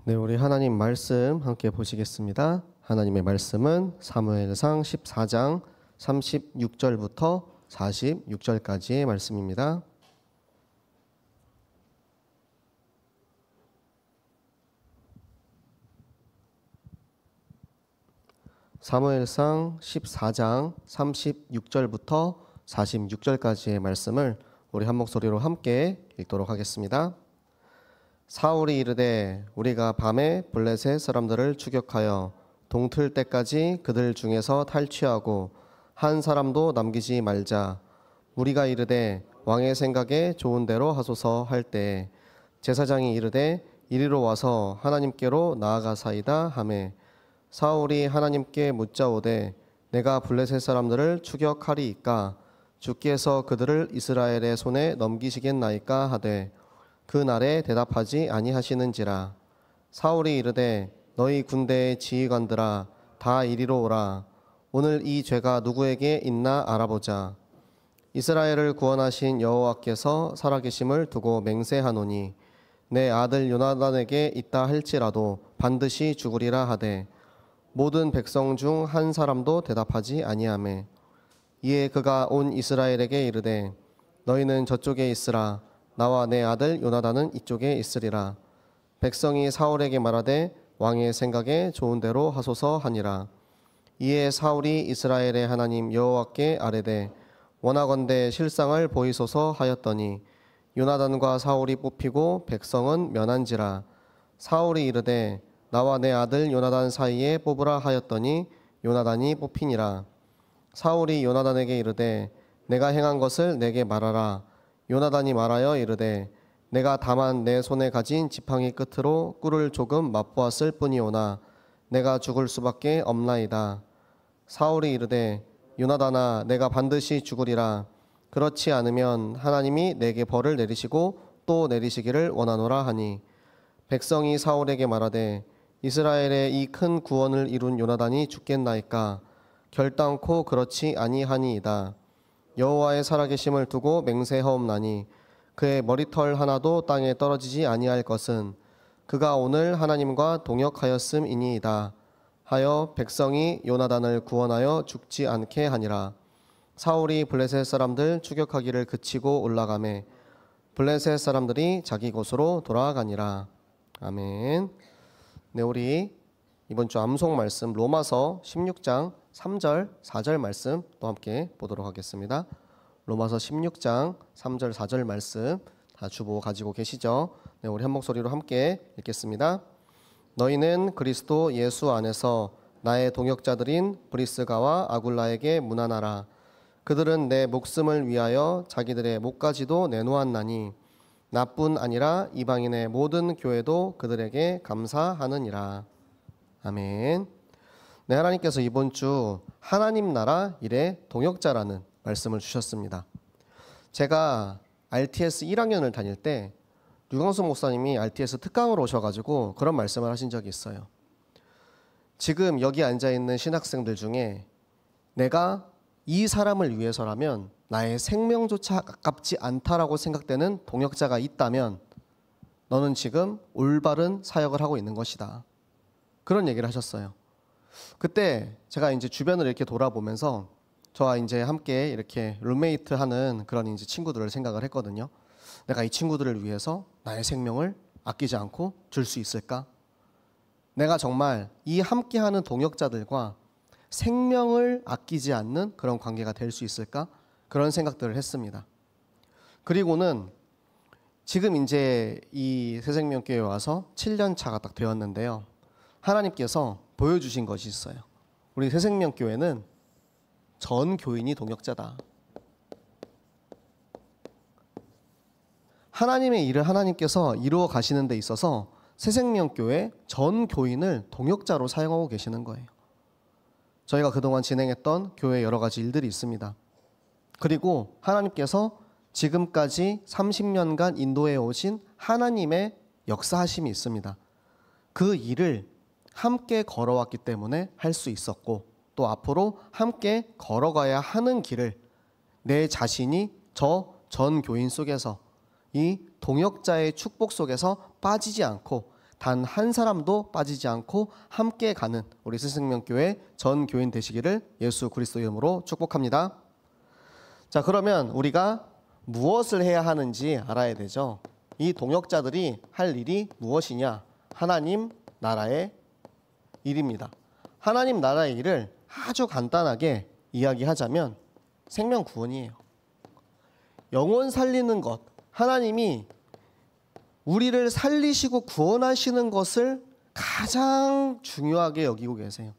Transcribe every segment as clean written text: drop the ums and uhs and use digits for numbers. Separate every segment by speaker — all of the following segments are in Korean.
Speaker 1: 네, 우리 하나님 말씀 함께 보시겠습니다. 하나님의 말씀은 사무엘상 14장 36절부터 46절까지의 말씀입니다. 사무엘상 14장 36절부터 46절까지의 말씀을 우리 한 목소리로 함께 읽도록 하겠습니다. 사울이 이르되 우리가 밤에 블레셋 사람들을 추격하여 동틀 때까지 그들 중에서 탈취하고 한 사람도 남기지 말자. 우리가 이르되 왕의 생각에 좋은 대로 하소서 할 때에 제사장이 이르되 이리로 와서 하나님께로 나아가사이다 하매 사울이 하나님께 묻자오되 내가 블레셋 사람들을 추격하리이까 주께서 그들을 이스라엘의 손에 넘기시겠나이까 하되 그 날에 대답하지 아니하시는지라. 사울이 이르되 너희 군대의 지휘관들아 다 이리로 오라. 오늘 이 죄가 누구에게 있나 알아보자. 이스라엘을 구원하신 여호와께서 살아계심을 두고 맹세하노니 내 아들 요나단에게 있다 할지라도 반드시 죽으리라 하되 모든 백성 중 한 사람도 대답하지 아니하매 이에 그가 온 이스라엘에게 이르되 너희는 저쪽에 있으라. 나와 내 아들 요나단은 이쪽에 있으리라. 백성이 사울에게 말하되 왕의 생각에 좋은 대로 하소서 하니라. 이에 사울이 이스라엘의 하나님 여호와께 아뢰되 원하건대 실상을 보이소서 하였더니 요나단과 사울이 뽑히고 백성은 면한지라. 사울이 이르되 나와 내 아들 요나단 사이에 뽑으라 하였더니 요나단이 뽑히니라. 사울이 요나단에게 이르되 내가 행한 것을 내게 말하라. 요나단이 말하여 이르되 내가 다만 내 손에 가진 지팡이 끝으로 꿀을 조금 맛보았을 뿐이오나 내가 죽을 수밖에 없나이다. 사울이 이르되 요나단아 내가 반드시 죽으리라. 그렇지 않으면 하나님이 내게 벌을 내리시고 또 내리시기를 원하노라 하니 백성이 사울에게 말하되 이스라엘의 이 큰 구원을 이룬 요나단이 죽겠나이까. 결단코 그렇지 아니하니이다. 여호와의 살아계심을 두고 맹세하옵나니 그의 머리털 하나도 땅에 떨어지지 아니할 것은 그가 오늘 하나님과 동역하였음이니이다 하여 백성이 요나단을 구원하여 죽지 않게 하니라. 사울이 블레셋 사람들 추격하기를 그치고 올라가매 블레셋 사람들이 자기 곳으로 돌아가니라. 아멘. 네, 우리 이번 주 암송 말씀 로마서 16장 3절 4절 말씀 또 함께 보도록 하겠습니다. 로마서 16장 3절 4절 말씀 다 주보 가지고 계시죠? 네, 우리 한 목소리로 함께 읽겠습니다. 너희는 그리스도 예수 안에서 나의 동역자들인 브리스가와 아굴라에게 문안하라. 그들은 내 목숨을 위하여 자기들의 목까지도 내놓았나니 나뿐 아니라 이방인의 모든 교회도 그들에게 감사하느니라. 아멘. 네, 하나님께서 이번 주 하나님 나라 일의 동역자라는 말씀을 주셨습니다. 제가 RTS 1학년을 다닐 때 류광수 목사님이 RTS 특강으로 오셔가지고 그런 말씀을 하신 적이 있어요. 지금 여기 앉아있는 신학생들 중에 내가 이 사람을 위해서라면 나의 생명조차 아깝지 않다라고 생각되는 동역자가 있다면 너는 지금 올바른 사역을 하고 있는 것이다. 그런 얘기를 하셨어요. 그때 제가 이제 주변을 이렇게 돌아보면서 저와 이제 함께 이렇게 룸메이트 하는 그런 이제 친구들을 생각을 했거든요. 내가 이 친구들을 위해서 나의 생명을 아끼지 않고 줄 수 있을까? 내가 정말 이 함께 하는 동역자들과 생명을 아끼지 않는 그런 관계가 될 수 있을까? 그런 생각들을 했습니다. 그리고는 지금 이제 이 새생명교회에 와서 7년 차가 딱 되었는데요. 하나님께서 보여주신 것이 있어요. 우리 새생명교회는 전 교인이 동역자다. 하나님의 일을 하나님께서 이루어 가시는 데 있어서 새생명교회 전 교인을 동역자로 사용하고 계시는 거예요. 저희가 그동안 진행했던 교회 여러 가지 일들이 있습니다. 그리고 하나님께서 지금까지 30년간 인도해 오신 하나님의 역사하심이 있습니다. 그 일을 함께 걸어왔기 때문에 할 수 있었고 또 앞으로 함께 걸어가야 하는 길을 내 자신이 저 전 교인 속에서 이 동역자의 축복 속에서 빠지지 않고 단 한 사람도 빠지지 않고 함께 가는 우리 새생명교회 전 교인 되시기를 예수 그리스도 이름으로 축복합니다. 자, 그러면 우리가 무엇을 해야 하는지 알아야 되죠. 이 동역자들이 할 일이 무엇이냐? 하나님 나라의 일입니다. 하나님 나라의 일을 아주 간단하게 이야기하자면 생명 구원이에요. 영혼 살리는 것, 하나님이 우리를 살리시고 구원하시는 것을 가장 중요하게 여기고 계세요.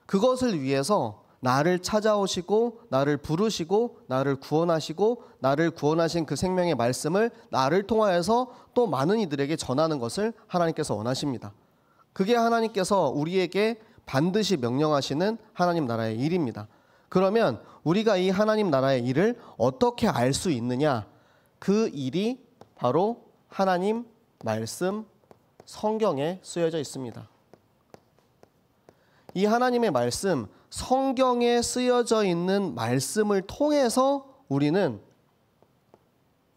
Speaker 1: 그것을 위해서 나를 찾아오시고 나를 부르시고 나를 구원하시고 나를 구원하신 그 생명의 말씀을 나를 통하여서 또 많은 이들에게 전하는 것을 하나님께서 원하십니다. 그게 하나님께서 우리에게 반드시 명령하시는 하나님 나라의 일입니다. 그러면 우리가 이 하나님 나라의 일을 어떻게 알 수 있느냐? 그 일이 바로 하나님 말씀 성경에 쓰여져 있습니다. 이 하나님의 말씀, 성경에 쓰여져 있는 말씀을 통해서 우리는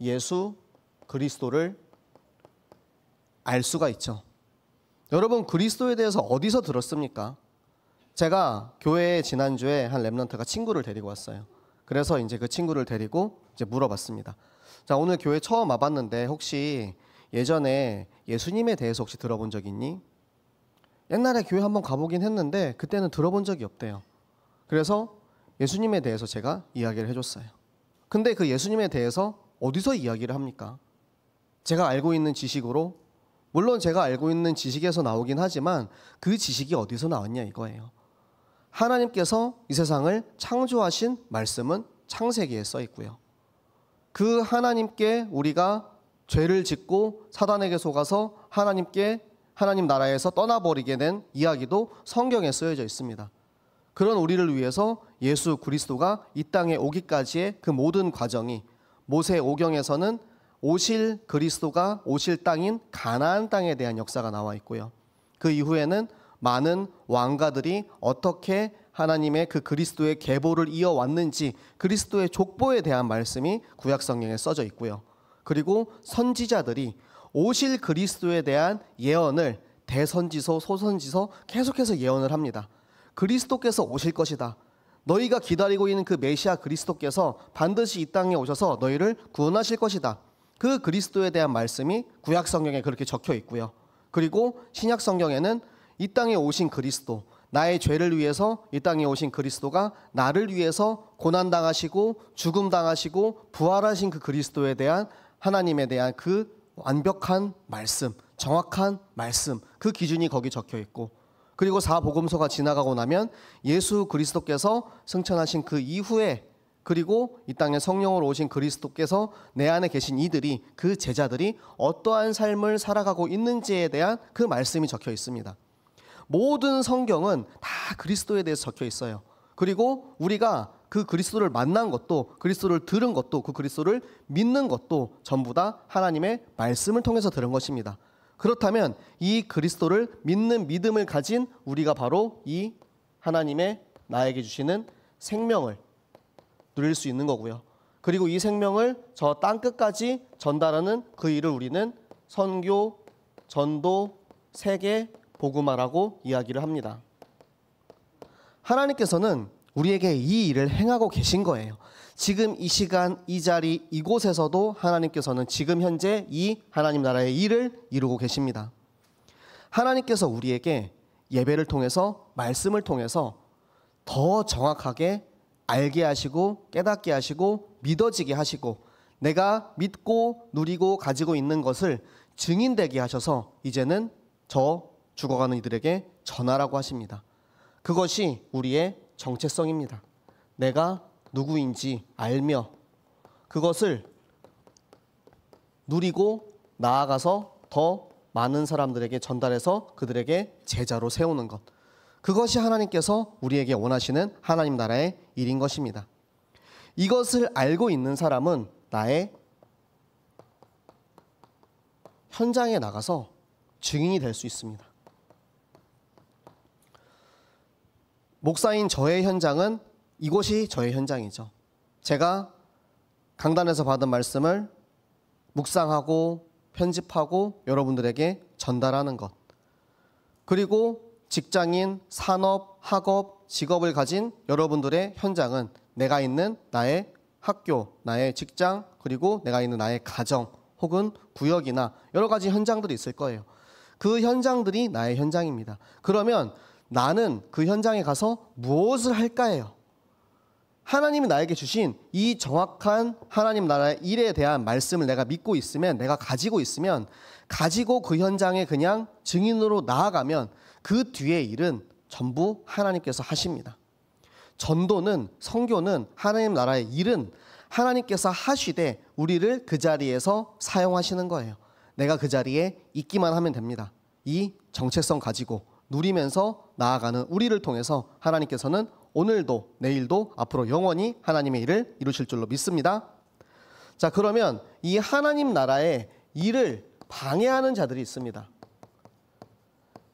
Speaker 1: 예수 그리스도를 알 수가 있죠. 여러분, 그리스도에 대해서 어디서 들었습니까? 제가 교회에 지난주에 한 렘넌트가 친구를 데리고 왔어요. 그래서 이제 그 친구를 데리고 이제 물어봤습니다. 자, 오늘 교회 처음 와봤는데 혹시 예전에 예수님에 대해서 혹시 들어본 적 있니? 옛날에 교회 한번 가보긴 했는데 그때는 들어본 적이 없대요. 그래서 예수님에 대해서 제가 이야기를 해줬어요. 근데 그 예수님에 대해서 어디서 이야기를 합니까? 제가 알고 있는 지식으로, 물론 제가 알고 있는 지식에서 나오긴 하지만 그 지식이 어디서 나왔냐 이거예요. 하나님께서 이 세상을 창조하신 말씀은 창세기에 써 있고요. 그 하나님께 우리가 죄를 짓고 사단에게 속아서 하나님 나라에서 떠나버리게 된 이야기도 성경에 쓰여져 있습니다. 그런 우리를 위해서 예수 그리스도가 이 땅에 오기까지의 그 모든 과정이 모세 오경에서는 오실 그리스도가 오실 땅인 가나안 땅에 대한 역사가 나와 있고요. 그 이후에는 많은 왕가들이 어떻게 하나님의 그 그리스도의 계보를 이어왔는지 그리스도의 족보에 대한 말씀이 구약 성경에 써져 있고요. 그리고 선지자들이 오실 그리스도에 대한 예언을 대선지서, 소선지서 계속해서 예언을 합니다. 그리스도께서 오실 것이다. 너희가 기다리고 있는 그 메시아 그리스도께서 반드시 이 땅에 오셔서 너희를 구원하실 것이다. 그 그리스도에 대한 말씀이 구약 성경에 그렇게 적혀 있고요. 그리고 신약 성경에는 이 땅에 오신 그리스도, 나의 죄를 위해서 이 땅에 오신 그리스도가 나를 위해서 고난당하시고 죽음당하시고 부활하신 그 그리스도에 대한 하나님에 대한 그 완벽한 말씀, 정확한 말씀, 그 기준이 거기 적혀 있고, 그리고 사복음서가 지나가고 나면 예수 그리스도께서 승천하신 그 이후에, 그리고 이 땅에 성령으로 오신 그리스도께서 내 안에 계신 이들이, 그 제자들이 어떠한 삶을 살아가고 있는지에 대한 그 말씀이 적혀 있습니다. 모든 성경은 다 그리스도에 대해서 적혀 있어요. 그리고 우리가 그 그리스도를 만난 것도, 그리스도를 들은 것도, 그 그리스도를 믿는 것도 전부 다 하나님의 말씀을 통해서 들은 것입니다. 그렇다면 이 그리스도를 믿는 믿음을 가진 우리가 바로 이 하나님의 나에게 주시는 생명을 누릴 수 있는 거고요. 그리고 이 생명을 저 땅끝까지 전달하는 그 일을 우리는 선교, 전도, 세계, 복음화라고 이야기를 합니다. 하나님께서는 우리에게 이 일을 행하고 계신 거예요. 지금 이 시간, 이 자리, 이곳에서도 하나님께서는 지금 현재 이 하나님 나라의 일을 이루고 계십니다. 하나님께서 우리에게 예배를 통해서, 말씀을 통해서 더 정확하게 알게 하시고 깨닫게 하시고 믿어지게 하시고 내가 믿고 누리고 가지고 있는 것을 증인되게 하셔서 이제는 저 죽어가는 이들에게 전하라고 하십니다. 그것이 우리의 정체성입니다. 내가 누구인지 알며 그것을 누리고 나아가서 더 많은 사람들에게 전달해서 그들에게 제자로 세우는 것. 그것이 하나님께서 우리에게 원하시는 하나님 나라의 일인 것입니다. 이것을 알고 있는 사람은 나의 현장에 나가서 증인이 될 수 있습니다. 목사인 저의 현장은 이곳이 저의 현장이죠. 제가 강단에서 받은 말씀을 묵상하고 편집하고 여러분들에게 전달하는 것. 그리고 직장인, 산업, 학업, 직업을 가진 여러분들의 현장은 내가 있는 나의 학교, 나의 직장, 그리고 내가 있는 나의 가정 혹은 구역이나 여러 가지 현장들이 있을 거예요. 그 현장들이 나의 현장입니다. 그러면 나는 그 현장에 가서 무엇을 할까예요? 하나님이 나에게 주신 이 정확한 하나님 나라의 일에 대한 말씀을 내가 믿고 있으면, 내가 가지고 있으면, 가지고 그 현장에 그냥 증인으로 나아가면 그 뒤의 일은 전부 하나님께서 하십니다. 전도는, 선교는, 하나님 나라의 일은 하나님께서 하시되 우리를 그 자리에서 사용하시는 거예요. 내가 그 자리에 있기만 하면 됩니다. 이 정체성 가지고 누리면서 나아가는 우리를 통해서 하나님께서는 오늘도 내일도 앞으로 영원히 하나님의 일을 이루실 줄로 믿습니다. 자, 그러면 이 하나님 나라의 일을 방해하는 자들이 있습니다.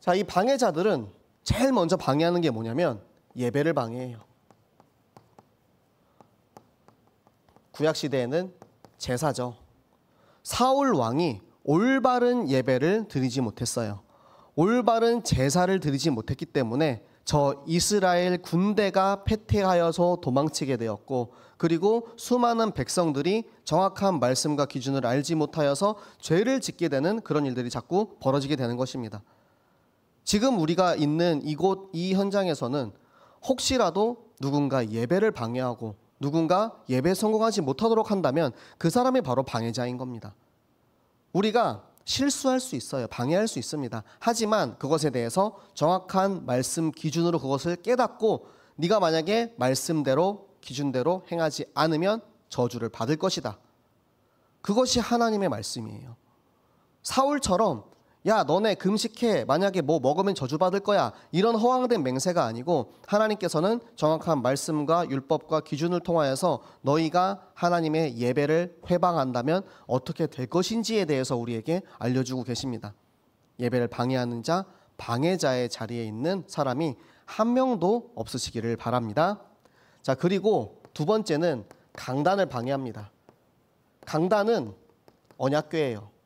Speaker 1: 자, 이 방해자들은 제일 먼저 방해하는 게 뭐냐면 예배를 방해해요. 구약시대에는 제사죠. 사울 왕이 올바른 예배를 드리지 못했어요. 올바른 제사를 드리지 못했기 때문에 저 이스라엘 군대가 패퇴하여서 도망치게 되었고, 그리고 수많은 백성들이 정확한 말씀과 기준을 알지 못하여서 죄를 짓게 되는 그런 일들이 자꾸 벌어지게 되는 것입니다. 지금 우리가 있는 이곳, 이 현장에서는 혹시라도 누군가 예배를 방해하고 누군가 예배에 성공하지 못하도록 한다면 그 사람이 바로 방해자인 겁니다. 우리가 실수할 수 있어요. 방해할 수 있습니다. 하지만 그것에 대해서 정확한 말씀 기준으로 그것을 깨닫고 네가 만약에 말씀대로 기준대로 행하지 않으면 저주를 받을 것이다. 그것이 하나님의 말씀이에요. 사울처럼 야 너네 금식해, 만약에 뭐 먹으면 저주받을 거야, 이런 허황된 맹세가 아니고 하나님께서는 정확한 말씀과 율법과 기준을 통하여서 너희가 하나님의 예배를 회방한다면 어떻게 될 것인지에 대해서 우리에게 알려주고 계십니다. 예배를 방해하는 자, 방해자의 자리에 있는 사람이 한 명도 없으시기를 바랍니다. 자, 그리고 두 번째는 강단을 방해합니다. 강단은 언약궤예요.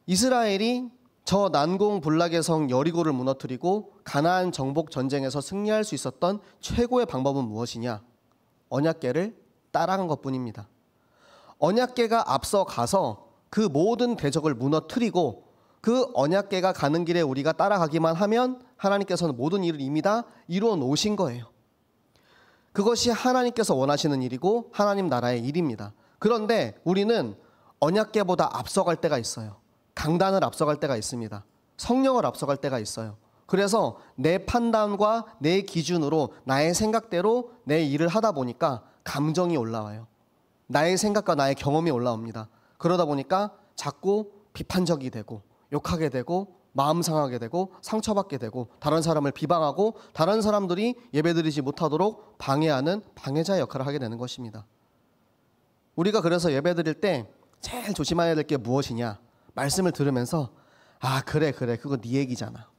Speaker 1: 이스라엘이 저 난공불락의 성 여리고를 무너뜨리고 가나안 정복 전쟁에서 승리할 수 있었던 최고의 방법은 무엇이냐? 언약궤를 따라간 것뿐입니다. 언약궤가 앞서가서 그 모든 대적을 무너뜨리고 그 언약궤가 가는 길에 우리가 따라가기만 하면 하나님께서는 모든 일을 이미 다 이루어 놓으신 거예요. 그것이 하나님께서 원하시는 일이고 하나님 나라의 일입니다. 그런데 우리는 언약궤보다 앞서갈 때가 있어요. 강단을 앞서갈 때가 있습니다. 성령을 앞서갈 때가 있어요. 그래서 내 판단과 내 기준으로 나의 생각대로 내 일을 하다 보니까 감정이 올라와요. 나의 생각과 나의 경험이 올라옵니다. 그러다 보니까 자꾸 비판적이 되고 욕하게 되고 마음 상하게 되고 상처받게 되고 다른 사람을 비방하고 다른 사람들이 예배드리지 못하도록 방해하는 방해자의 역할을 하게 되는 것입니다. 우리가 그래서 예배드릴 때 제일 조심해야 될 게 무엇이냐? 말씀을 들으면서 그래 그거 네 얘기잖아.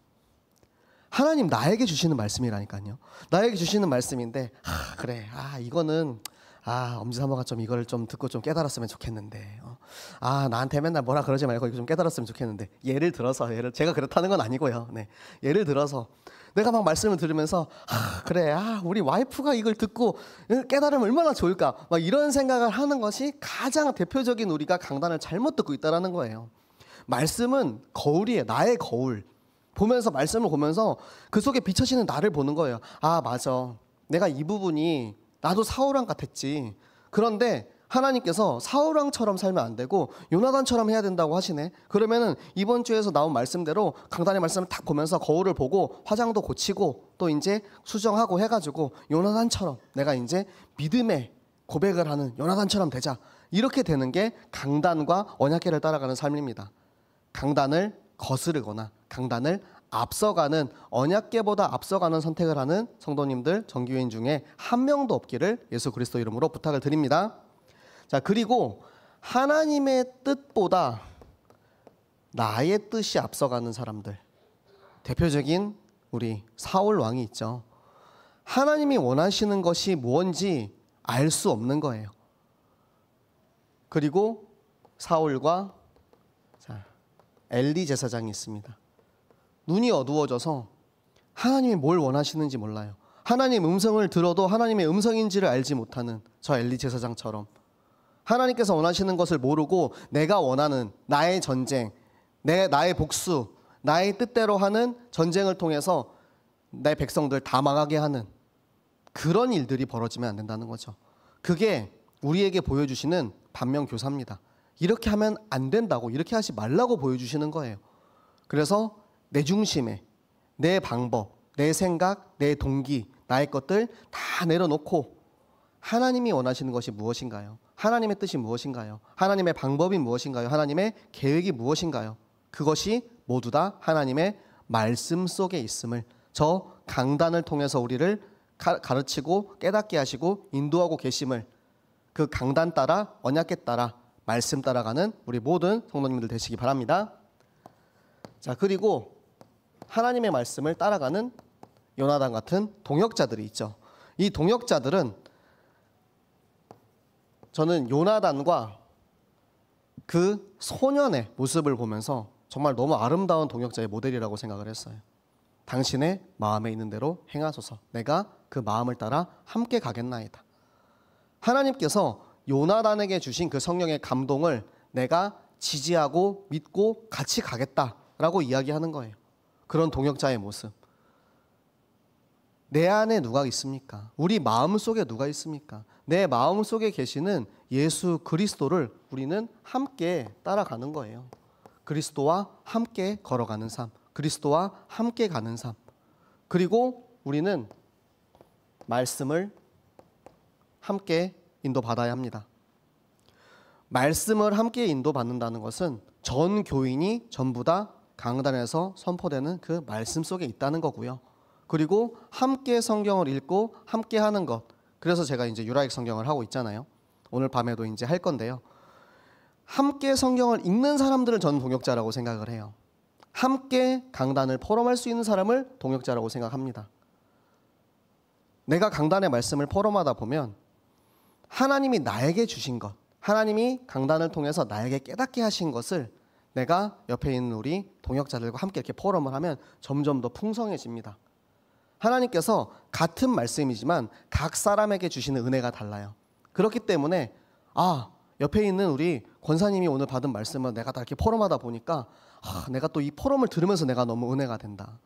Speaker 1: 하나님 나에게 주시는 말씀이라니까요. 나에게 주시는 말씀인데 그래 이거는 엄지사모가 좀 이거를 좀 듣고 좀 깨달았으면 좋겠는데 나한테 맨날 뭐라 그러지 말고 이거 좀 깨달았으면 좋겠는데, 예를 들어서 제가 그렇다는 건 아니고요. 네, 예를 들어서 내가 막 말씀을 들으면서 그래 우리 와이프가 이걸 듣고 깨달으면 얼마나 좋을까, 막 이런 생각을 하는 것이 가장 대표적인 우리가 강단을 잘못 듣고 있다는 거예요. 말씀은 거울이에요. 나의 거울. 보면서 말씀을 보면서 그 속에 비춰지는 나를 보는 거예요. 맞아, 내가 이 부분이 나도 사울왕 같았지. 그런데 하나님께서 사울왕처럼 살면 안 되고 요나단처럼 해야 된다고 하시네. 그러면은 이번 주에서 나온 말씀대로 강단의 말씀을 딱 보면서 거울을 보고 화장도 고치고 또 이제 수정하고 해가지고 요나단처럼 내가 이제 믿음의 고백을 하는 요나단처럼 되자. 이렇게 되는 게 강단과 언약궤를 따라가는 삶입니다. 강단을 거스르거나 강단을 앞서가는, 언약궤보다 앞서가는 선택을 하는 성도님들, 정교인 중에 한 명도 없기를 예수 그리스도 이름으로 부탁을 드립니다. 자, 그리고 하나님의 뜻보다 나의 뜻이 앞서가는 사람들, 대표적인 우리 사울 왕이 있죠. 하나님이 원하시는 것이 무엇인지 알 수 없는 거예요. 그리고 사울과 엘리 제사장이 있습니다. 눈이 어두워져서 하나님이 뭘 원하시는지 몰라요. 하나님 음성을 들어도 하나님의 음성인지를 알지 못하는 저 엘리 제사장처럼 하나님께서 원하시는 것을 모르고 내가 원하는 나의 전쟁, 나의 복수, 나의 뜻대로 하는 전쟁을 통해서 내 백성들 다 망하게 하는 그런 일들이 벌어지면 안 된다는 거죠. 그게 우리에게 보여주시는 반면교사입니다. 이렇게 하면 안 된다고, 이렇게 하지 말라고 보여주시는 거예요. 그래서 내 중심에 내 방법, 내 생각, 내 동기, 나의 것들 다 내려놓고 하나님이 원하시는 것이 무엇인가요? 하나님의 뜻이 무엇인가요? 하나님의 방법이 무엇인가요? 하나님의 계획이 무엇인가요? 그것이 모두 다 하나님의 말씀 속에 있음을 저 강단을 통해서 우리를 가르치고 깨닫게 하시고 인도하고 계심을 그 강단 따라 언약궤 따라 말씀 따라가는 우리 모든 성도님들 되시기 바랍니다. 자, 그리고 하나님의 말씀을 따라가는 요나단 같은 동역자들이 있죠. 이 동역자들은 저는 요나단과 그 소년의 모습을 보면서 정말 너무 아름다운 동역자의 모델이라고 생각을 했어요. 당신의 마음에 있는 대로 행하소서. 내가 그 마음을 따라 함께 가겠나이다. 하나님께서 요나단에게 주신 그 성령의 감동을 내가 지지하고 믿고 같이 가겠다라고 이야기하는 거예요. 그런 동역자의 모습. 내 안에 누가 있습니까? 우리 마음 속에 누가 있습니까? 내 마음 속에 계시는 예수 그리스도를 우리는 함께 따라가는 거예요. 그리스도와 함께 걸어가는 삶, 그리스도와 함께 가는 삶. 그리고 우리는 말씀을 함께 인도받아야 합니다. 말씀을 함께 인도받는다는 것은 전 교인이 전부 다 강단에서 선포되는 그 말씀 속에 있다는 거고요. 그리고 함께 성경을 읽고 함께 하는 것. 그래서 제가 이제 유라익 성경을 하고 있잖아요. 오늘 밤에도 이제 할 건데요. 함께 성경을 읽는 사람들을 저는 동역자라고 생각을 해요. 함께 강단을 포럼할 수 있는 사람을 동역자라고 생각합니다. 내가 강단의 말씀을 포럼하다 보면 하나님이 나에게 주신 것, 하나님이 강단을 통해서 나에게 깨닫게 하신 것을 내가 옆에 있는 우리 동역자들과 함께 이렇게 포럼을 하면 점점 더 풍성해집니다. 하나님께서 같은 말씀이지만 각 사람에게 주시는 은혜가 달라요. 그렇기 때문에 옆에 있는 우리 권사님이 오늘 받은 말씀을 내가 다 이렇게 포럼하다 보니까 내가 또 이 포럼을 들으면서 내가 너무 은혜가 된다.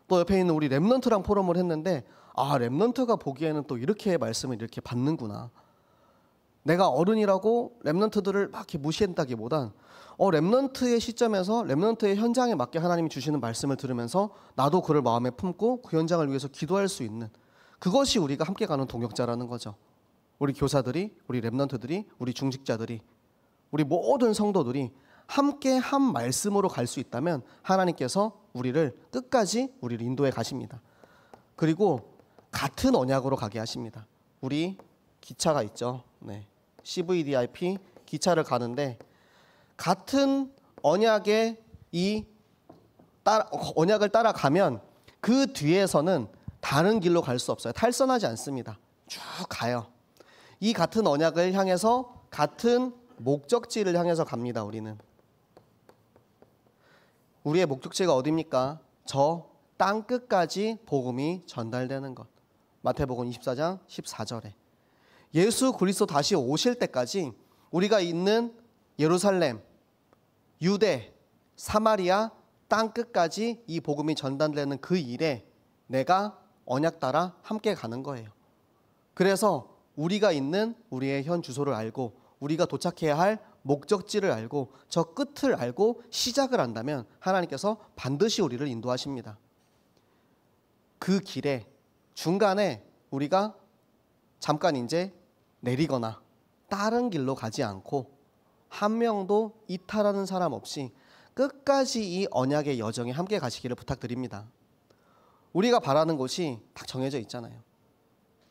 Speaker 1: 또 옆에 있는 우리 랩넌트랑 포럼을 했는데 랩넌트가 보기에는 또 이렇게 말씀을 이렇게 받는구나. 내가 어른이라고 랩넌트들을 막 이렇게 무시한다기보단 랩넌트의 시점에서 랩넌트의 현장에 맞게 하나님이 주시는 말씀을 들으면서 나도 그를 마음에 품고 그 현장을 위해서 기도할 수 있는 그것이 우리가 함께 가는 동역자라는 거죠. 우리 교사들이, 우리 랩넌트들이, 우리 중직자들이, 우리 모든 성도들이 함께 한 말씀으로 갈 수 있다면 하나님께서 우리를 끝까지 우리를 인도해 가십니다. 그리고 같은 언약으로 가게 하십니다. 우리 기차가 있죠. CVDIP 기차를 가는데 같은 언약의 언약을 따라가면 그 뒤에서는 다른 길로 갈 수 없어요. 탈선하지 않습니다. 쭉 가요. 이 같은 언약을 향해서 같은 목적지를 향해서 갑니다. 우리의 목적지가 어디입니까? 저 땅끝까지 복음이 전달되는 것. 마태복음 24장 14절에 예수 그리스도 다시 오실 때까지 우리가 있는 예루살렘, 유대, 사마리아 땅끝까지 이 복음이 전달되는 그 일에 내가 언약 따라 함께 가는 거예요. 그래서 우리가 있는 우리의 현 주소를 알고 우리가 도착해야 할 목적지를 알고 저 끝을 알고 시작을 한다면 하나님께서 반드시 우리를 인도하십니다. 그 길에 중간에 우리가 잠깐 이제 내리거나 다른 길로 가지 않고 한 명도 이탈하는 사람 없이 끝까지 이 언약의 여정에 함께 가시기를 부탁드립니다. 우리가 바라는 곳이 딱 정해져 있잖아요.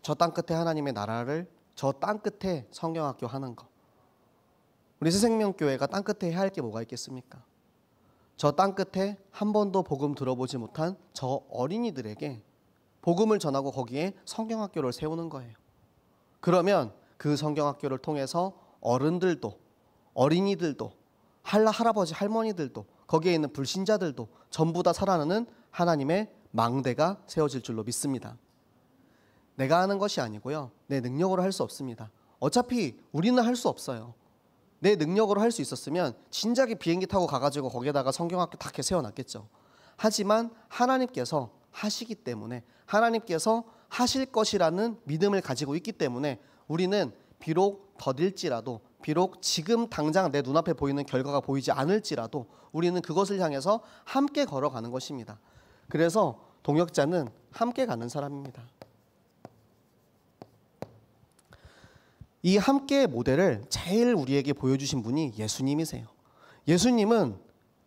Speaker 1: 저 땅끝에 하나님의 나라를, 저 땅끝에 성경학교 하는 거. 우리 새생명교회가 땅끝에 해야 할 게 뭐가 있겠습니까? 저 땅끝에 한 번도 복음 들어보지 못한 저 어린이들에게 복음을 전하고 거기에 성경학교를 세우는 거예요. 그러면 그 성경학교를 통해서 어른들도, 어린이들도, 할아버지, 할머니들도 거기에 있는 불신자들도 전부 다 살아나는 하나님의 망대가 세워질 줄로 믿습니다. 내가 하는 것이 아니고요. 내 능력으로 할 수 없습니다. 어차피 우리는 할 수 없어요. 내 능력으로 할 수 있었으면 진작에 비행기 타고 가가지고 거기에다가 성경학교 다 이렇게 세워놨겠죠. 하지만 하나님께서 하시기 때문에, 하나님께서 하실 것이라는 믿음을 가지고 있기 때문에 우리는 비록 더딜지라도, 비록 지금 당장 내 눈앞에 보이는 결과가 보이지 않을지라도 우리는 그것을 향해서 함께 걸어가는 것입니다. 그래서 동역자는 함께 가는 사람입니다. 이 함께의 모델을 제일 우리에게 보여주신 분이 예수님이세요. 예수님은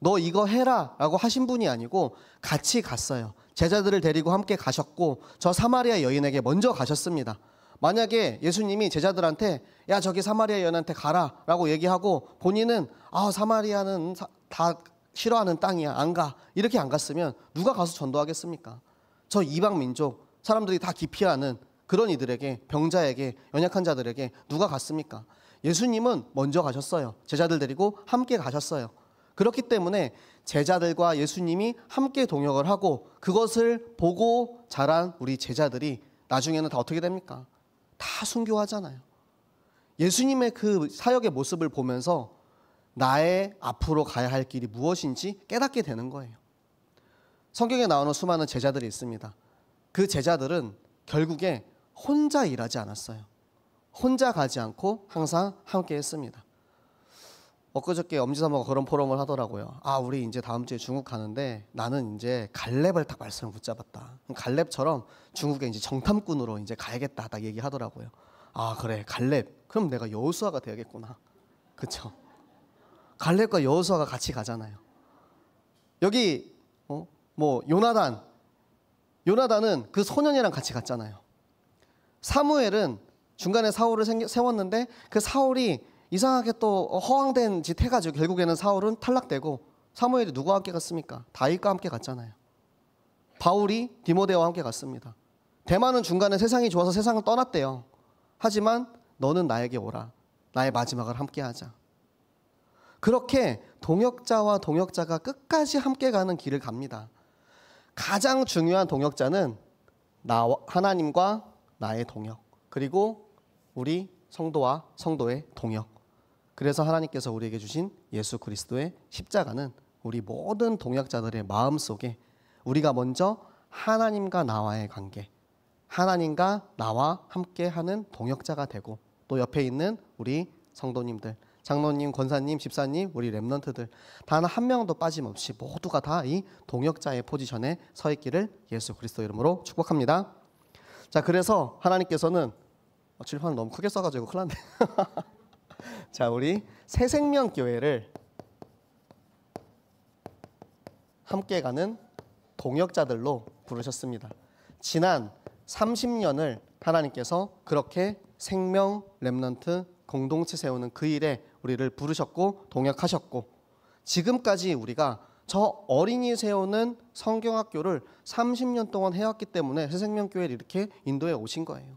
Speaker 1: 너 이거 해라 라고 하신 분이 아니고 같이 갔어요. 제자들을 데리고 함께 가셨고 저 사마리아 여인에게 먼저 가셨습니다. 만약에 예수님이 제자들한테 야 저기 사마리아 여인한테 가라 라고 얘기하고 본인은 사마리아는 다 싫어하는 땅이야 안 가, 이렇게 안 갔으면 누가 가서 전도하겠습니까? 저 이방 민족 사람들이 다 기피하는 그런 이들에게, 병자에게, 연약한 자들에게 누가 갔습니까? 예수님은 먼저 가셨어요. 제자들 데리고 함께 가셨어요. 그렇기 때문에 제자들과 예수님이 함께 동역을 하고 그것을 보고 자란 우리 제자들이 나중에는 다 어떻게 됩니까? 다 순교하잖아요. 예수님의 그 사역의 모습을 보면서 나의 앞으로 가야 할 길이 무엇인지 깨닫게 되는 거예요. 성경에 나오는 수많은 제자들이 있습니다. 그 제자들은 결국에 혼자 일하지 않았어요. 혼자 가지 않고 항상 함께 했습니다. 엊그저께 엄지사모가 그런 포럼을 하더라고요. 우리 이제 다음 주에 중국 가는데 나는 이제 갈렙을 딱 말씀을 붙잡았다. 갈렙처럼 중국에 이제 정탐꾼으로 이제 가야겠다 딱 얘기하더라고요. 그래 갈렙. 그럼 내가 여호수아가 되야겠구나. 그렇죠? 갈렙과 여호수아가 같이 가잖아요. 여기 요나단은 그 소년이랑 같이 갔잖아요. 사무엘은 중간에 사울을 세웠는데 그 사울이 이상하게 또 허황된 짓 해가지고 결국에는 사울은 탈락되고 사무엘이 누구와 함께 갔습니까? 다윗과 함께 갔잖아요. 바울이 디모데와 함께 갔습니다. 대만은 중간에 세상이 좋아서 세상을 떠났대요. 하지만 너는 나에게 오라. 나의 마지막을 함께 하자. 그렇게 동역자와 동역자가 끝까지 함께 가는 길을 갑니다. 가장 중요한 동역자는 하나님과 나의 동역, 그리고 우리 성도와 성도의 동역. 그래서 하나님께서 우리에게 주신 예수 그리스도의 십자가는 우리 모든 동역자들의 마음속에 우리가 먼저 하나님과 나와의 관계, 하나님과 나와 함께하는 동역자가 되고 또 옆에 있는 우리 성도님들, 장로님, 권사님, 집사님, 우리 렘넌트들 단 한 명도 빠짐없이 모두가 다 이 동역자의 포지션에 서 있기를 예수 그리스도 이름으로 축복합니다. 자, 그래서 하나님께서는 칠판을 너무 크게 써가지고 큰일 났네. 자, 우리 새생명교회를 함께 가는 동역자들로 부르셨습니다. 지난 30년을 하나님께서 그렇게 생명 렘넌트 공동체 세우는 그 일에 우리를 부르셨고 동역하셨고 지금까지 우리가 저 어린이 세우는 성경학교를 30년 동안 해왔기 때문에 새생명교회를 이렇게 인도에 오신 거예요.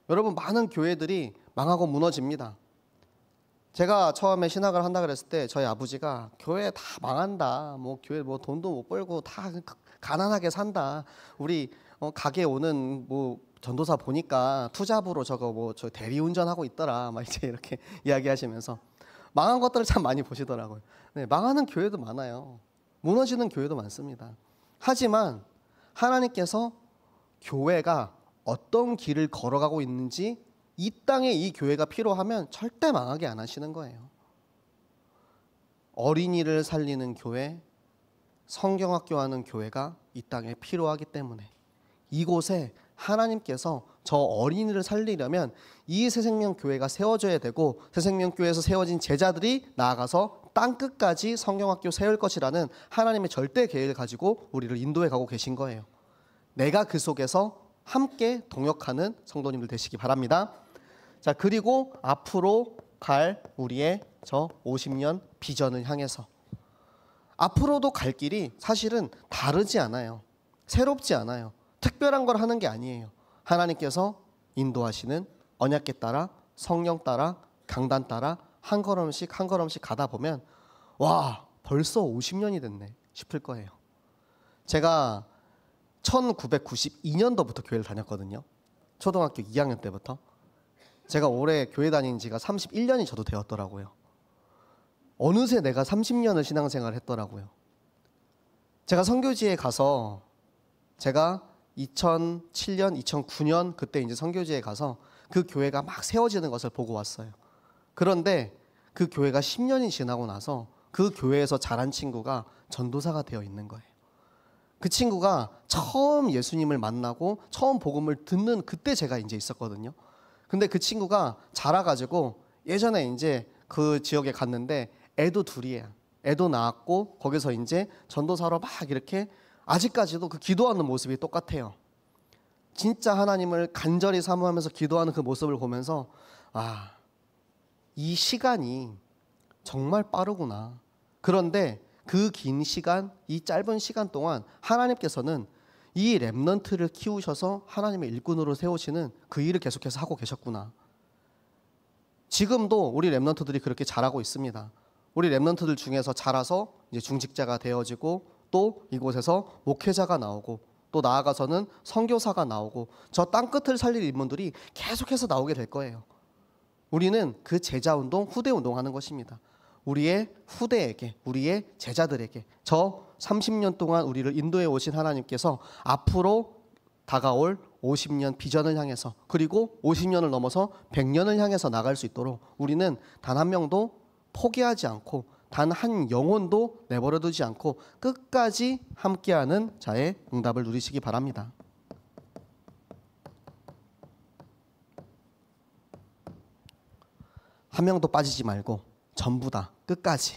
Speaker 1: 여러분, 많은 교회들이 망하고 무너집니다. 제가 처음에 신학을 한다 그랬을 때 저희 아버지가 교회 다 망한다, 교회 돈도 못 벌고 다 가난하게 산다, 우리 가게 오는 전도사 보니까 투잡으로 저 대리운전하고 있더라, 막 이제 이렇게 이야기하시면서 망한 것들을 참 많이 보시더라고요. 네, 망하는 교회도 많아요. 무너지는 교회도 많습니다. 하지만 하나님께서 교회가 어떤 길을 걸어가고 있는지, 이 땅에 이 교회가 필요하면 절대 망하게 안 하시는 거예요. 어린이를 살리는 교회, 성경학교 하는 교회가 이 땅에 필요하기 때문에 이곳에 하나님께서 저 어린이를 살리려면 이 새생명교회가 세워져야 되고 새생명교회에서 세워진 제자들이 나아가서 땅끝까지 성경학교 세울 것이라는 하나님의 절대 계획을 가지고 우리를 인도해 가고 계신 거예요. 내가 그 속에서 함께 동역하는 성도님들 되시기 바랍니다. 자, 그리고 앞으로 갈 우리의 저 50년 비전을 향해서 앞으로도 갈 길이 사실은 다르지 않아요. 새롭지 않아요. 특별한 걸 하는 게 아니에요. 하나님께서 인도하시는 언약궤 따라, 성령 따라, 강단 따라 한 걸음씩 한 걸음씩 가다 보면 와, 벌써 50년이 됐네 싶을 거예요. 제가 1992년도부터 교회를 다녔거든요. 초등학교 2학년 때부터. 제가 올해 교회 다닌 지가 31년이 저도 되었더라고요. 어느새 내가 30년을 신앙생활을 했더라고요. 제가 선교지에 가서 제가 2007년, 2009년 그때 이제 선교지에 가서 그 교회가 막 세워지는 것을 보고 왔어요. 그런데 그 교회가 10년이 지나고 나서 그 교회에서 자란 친구가 전도사가 되어 있는 거예요. 그 친구가 처음 예수님을 만나고 처음 복음을 듣는 그때 제가 이제 있었거든요. 근데 그 친구가 자라가지고 예전에 이제 그 지역에 갔는데 애도 둘이에요. 애도 낳았고 거기서 이제 전도사로 막 이렇게 아직까지도 그 기도하는 모습이 똑같아요. 진짜 하나님을 간절히 사모하면서 기도하는 그 모습을 보면서 아, 이 시간이 정말 빠르구나. 그런데 그 긴 시간, 이 짧은 시간 동안 하나님께서는 이 렘넌트를 키우셔서 하나님의 일꾼으로 세우시는 그 일을 계속해서 하고 계셨구나. 지금도 우리 렘넌트들이 그렇게 자라고 있습니다. 우리 렘넌트들 중에서 자라서 이제 중직자가 되어지고 또 이곳에서 목회자가 나오고 또 나아가서는 선교사가 나오고 저 땅끝을 살릴 인물들이 계속해서 나오게 될 거예요. 우리는 그 제자운동, 후대운동 하는 것입니다. 우리의 후대에게, 우리의 제자들에게 저 30년 동안 우리를 인도해 오신 하나님께서 앞으로 다가올 50년 비전을 향해서 그리고 50년을 넘어서 100년을 향해서 나갈 수 있도록 우리는 단 한 명도 포기하지 않고 단 한 영혼도 내버려 두지 않고 끝까지 함께하는 자의 응답을 누리시기 바랍니다. 한 명도 빠지지 말고 전부 다 끝까지.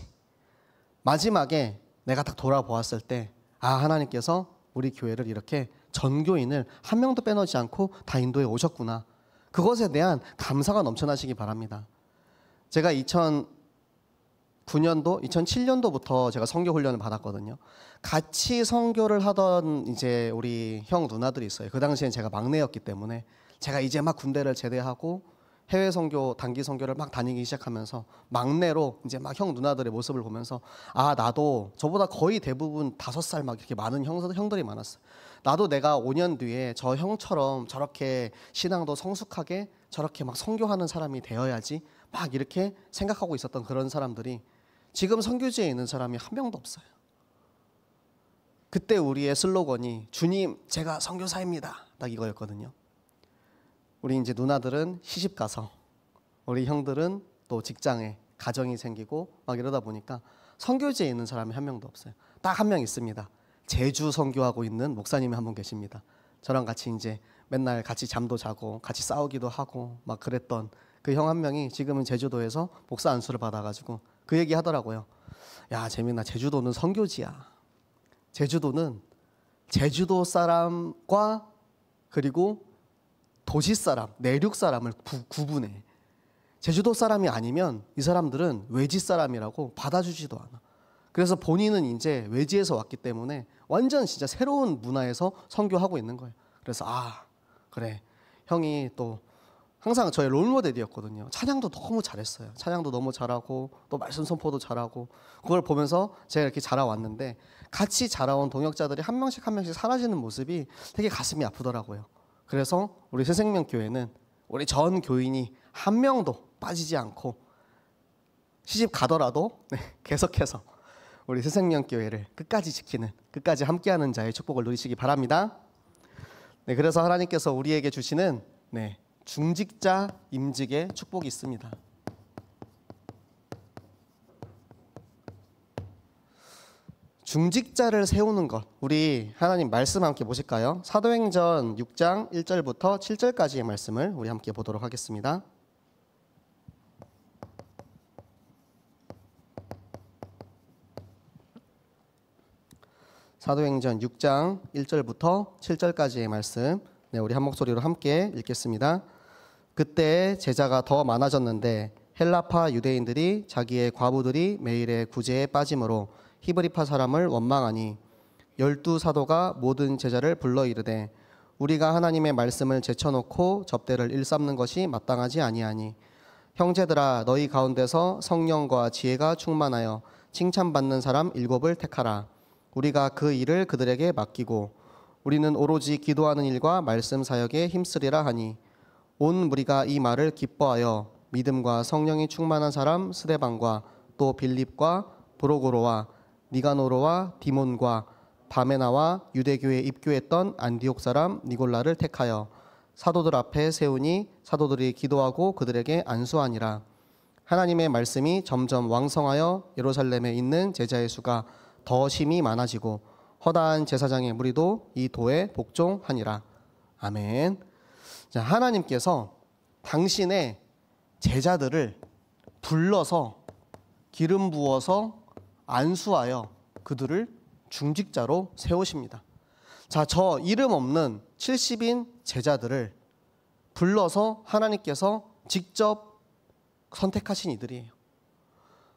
Speaker 1: 마지막에 내가 딱 돌아보았을 때 아, 하나님께서 우리 교회를 이렇게 전교인을 한 명도 빼놓지 않고 다 인도해 오셨구나. 그것에 대한 감사가 넘쳐나시기 바랍니다. 제가 2009년도, 2007년도부터 제가 선교 훈련을 받았거든요. 같이 선교를 하던 이제 우리 형 누나들이 있어요. 그 당시엔 제가 막내였기 때문에 제가 이제 막 군대를 제대하고 해외 선교, 단기 선교를 막 다니기 시작하면서 막내로 이제 막 형 누나들의 모습을 보면서 아, 나도 저보다 거의 대부분 5살 막 이렇게 많은 형들이 많았어요. 나도 내가 5년 뒤에 저 형처럼 저렇게 신앙도 성숙하게 저렇게 막 선교하는 사람이 되어야지 막 이렇게 생각하고 있었던 그런 사람들이 지금 선교지에 있는 사람이 한 명도 없어요. 그때 우리의 슬로건이 주님, 제가 선교사입니다. 딱 이거였거든요. 우리 이제 누나들은 시집 가서 우리 형들은 또 직장에 가정이 생기고 막 이러다 보니까 선교지에 있는 사람이 한 명도 없어요. 딱 한 명 있습니다. 제주 선교하고 있는 목사님이 한 분 계십니다. 저랑 같이 이제 맨날 같이 잠도 자고 같이 싸우기도 하고 막 그랬던 그 형 한 명이 지금은 제주도에서 목사 안수를 받아가지고 그 얘기 하더라고요. 야, 재민아, 제주도는 선교지야. 제주도는 제주도 사람과 그리고 도시 사람, 내륙 사람을 구분해. 제주도 사람이 아니면 이 사람들은 외지 사람이라고 받아주지도 않아. 그래서 본인은 이제 외지에서 왔기 때문에 완전 진짜 새로운 문화에서 선교하고 있는 거예요. 그래서 아, 그래. 형이 또 항상 저의 롤모델이었거든요. 찬양도 너무 잘했어요. 찬양도 너무 잘하고 또 말씀 선포도 잘하고 그걸 보면서 제가 이렇게 자라왔는데 같이 자라온 동역자들이 한 명씩 한 명씩 사라지는 모습이 되게 가슴이 아프더라고요. 그래서 우리 새생명교회는 우리 전 교인이 한 명도 빠지지 않고 시집 가더라도 계속해서 우리 새생명교회를 끝까지 지키는, 끝까지 함께하는 자의 축복을 누리시기 바랍니다. 그래서 하나님께서 우리에게 주시는 중직자 임직의 축복이 있습니다. 중직자를 세우는 것, 우리 하나님 말씀 함께 보실까요? 사도행전 6장 1절부터 7절까지의 말씀을 우리 함께 보도록 하겠습니다. 사도행전 6장 1절부터 7절까지의 말씀, 우리 한 목소리로 함께 읽겠습니다. 그때 제자가 더 많아졌는데 헬라파 유대인들이 자기의 과부들이 매일의 구제에 빠짐으로 히브리파 사람을 원망하니 12사도가 모든 제자를 불러 이르되 우리가 하나님의 말씀을 제쳐놓고 접대를 일삼는 것이 마땅하지 아니하니 형제들아 너희 가운데서 성령과 지혜가 충만하여 칭찬받는 사람 7을 택하라. 우리가 그 일을 그들에게 맡기고 우리는 오로지 기도하는 일과 말씀 사역에 힘쓰리라 하니 온 무리가 이 말을 기뻐하여 믿음과 성령이 충만한 사람 스데반과 또 빌립과 브로고로와 니가노로와 디몬과 바메나와 유대교에 입교했던 안디옥 사람 니골라를 택하여 사도들 앞에 세우니 사도들이 기도하고 그들에게 안수하니라. 하나님의 말씀이 점점 왕성하여 예루살렘에 있는 제자의 수가 더 심히 많아지고 허다한 제사장의 무리도 이 도에 복종하니라. 아멘. 자, 하나님께서 당신의 제자들을 불러서 기름 부어서 안수하여 그들을 중직자로 세우십니다. 자, 저 이름 없는 70인 제자들을 불러서 하나님께서 직접 선택하신 이들이에요.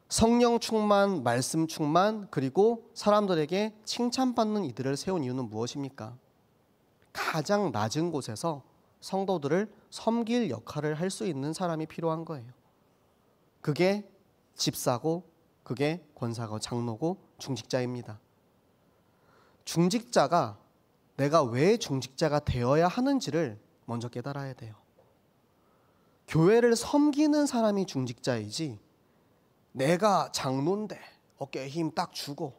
Speaker 1: 성령 충만, 말씀 충만, 그리고 사람들에게 칭찬받는 이들을 세운 이유는 무엇입니까? 가장 낮은 곳에서 성도들을 섬길 역할을 할 수 있는 사람이 필요한 거예요. 그게 집사고, 그게 권사고, 장로고, 중직자입니다. 중직자가 내가 왜 중직자가 되어야 하는지를 먼저 깨달아야 돼요. 교회를 섬기는 사람이 중직자이지, 내가 장로인데 어깨에 힘 딱 주고